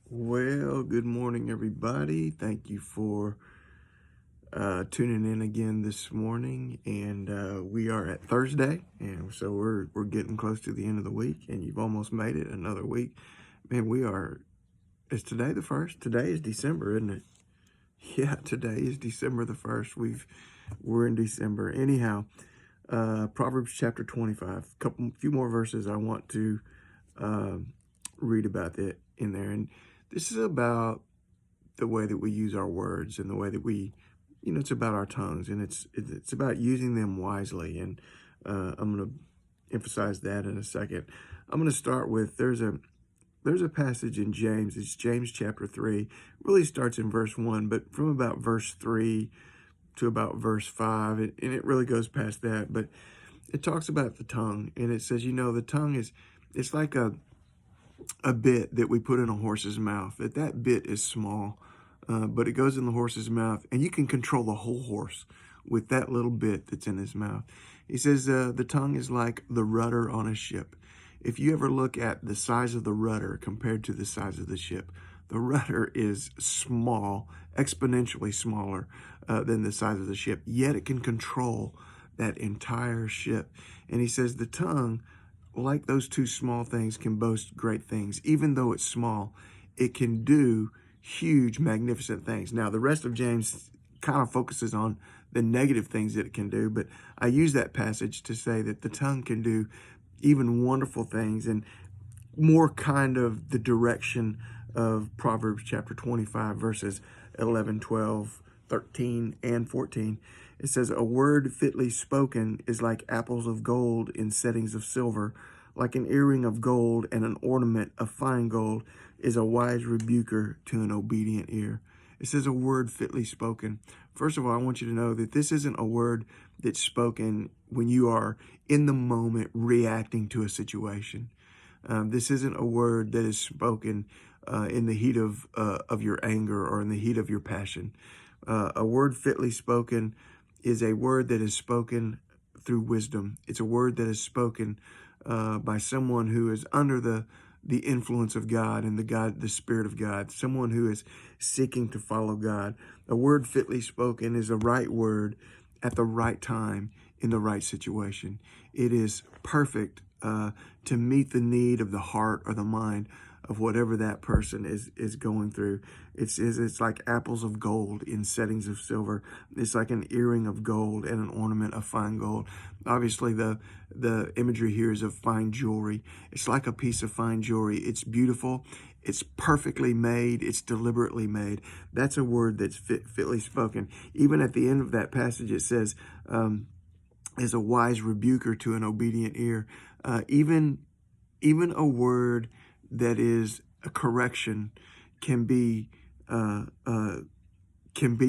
Well, good morning, everybody. Thank you for tuning in again this morning. And we are at Thursday, and so we're getting close to the end of the week, and you've almost made it another week. Man, we are. Is today the first? Today is December, isn't it? Yeah, today is December the 1st. We're in December. Anyhow, Proverbs chapter 25. Few more verses I want to read about it in there, and this is about the way that we use our words and the way that it's about our tongues, and it's about using them wisely. And I'm going to emphasize that in a second. I'm going to start with there's a passage in James. It's James chapter 3. It really starts in verse 1, but from about verse 3 to about verse 5, and it really goes past that. But it talks about the tongue, and it says, the tongue it's like a bit that we put in a horse's mouth. That bit is small, but it goes in the horse's mouth, and you can control the whole horse with that little bit that's in his mouth. He says the tongue is like the rudder on a ship. If you ever look at the size of the rudder compared to the size of the ship, the rudder is small, exponentially smaller than the size of the ship, yet it can control that entire ship. And he says the tongue, like those two small things, can boast great things. Even though it's small, it can do huge, magnificent things. Now, the rest of James kind of focuses on the negative things that it can do, but I use that passage to say that the tongue can do even wonderful things, and more kind of the direction of Proverbs chapter 25, verses 11, 12, 13, and 14. It says, a word fitly spoken is like apples of gold in settings of silver, like an earring of gold and an ornament of fine gold is a wise rebuker to an obedient ear. It says a word fitly spoken. First of all, I want you to know that this isn't a word that's spoken when you are in the moment reacting to a situation. This isn't a word that is spoken in the heat of your anger or in the heat of your passion. A word fitly spoken is a word that is spoken through wisdom. It's a word that is spoken by someone who is under the influence of God and the Spirit of God, someone who is seeking to follow God. A word fitly spoken is the right word at the right time in the right situation. It is perfect to meet the need of the heart or the mind of whatever that person is going through. It's like apples of gold in settings of silver. It's like an earring of gold and an ornament of fine gold. Obviously, the imagery here is of fine jewelry. It's like a piece of fine jewelry. It's beautiful. It's perfectly made. It's deliberately made. That's a word that's fitly spoken. Even at the end of that passage, it says, is a wise rebuker to an obedient ear. Even a word that is a correction can be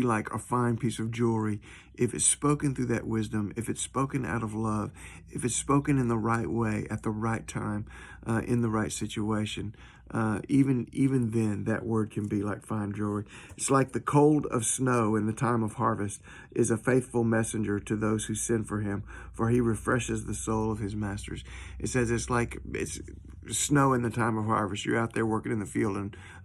like a fine piece of jewelry if it's spoken through that wisdom, if it's spoken out of love, if it's spoken in the right way at the right time, in the right situation. Even then, that word can be like fine jewelry. It's like the cold of snow in the time of harvest is a faithful messenger to those who send for him, for he refreshes the soul of his masters. It says it's snow in the time of harvest. You're out there working in the field,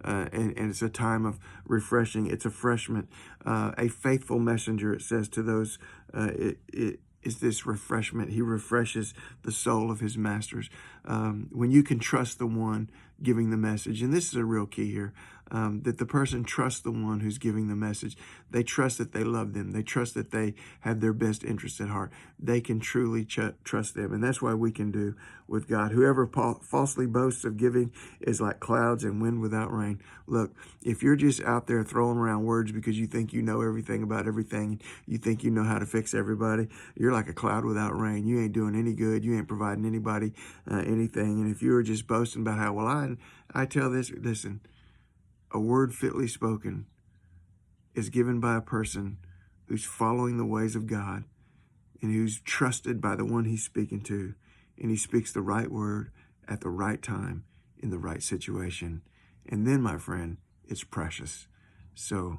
and it's a time of refreshing. It's a refreshment. A faithful messenger, it says, to those, it is this refreshment. He refreshes the soul of his masters. When you can trust the one giving the message, and this is a real key here, that the person trusts the one who's giving the message. They trust that they love them. They trust that they have their best interest at heart. They can truly trust them, and that's why we can do with God. Whoever falsely boasts of giving is like clouds and wind without rain. Look, if you're just out there throwing around words because you think you know everything about everything, you think you know how to fix everybody, you're like a cloud without rain. You ain't doing any good. You ain't providing anybody anything. And if you were just boasting about how, well, I tell this, listen, a word fitly spoken is given by a person who's following the ways of God and who's trusted by the one he's speaking to. And he speaks the right word at the right time in the right situation. And then, my friend, it's precious. So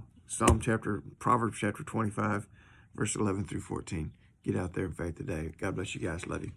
Proverbs chapter 25, verse 11 through 14. Get out there in faith today. God bless you guys. Love you.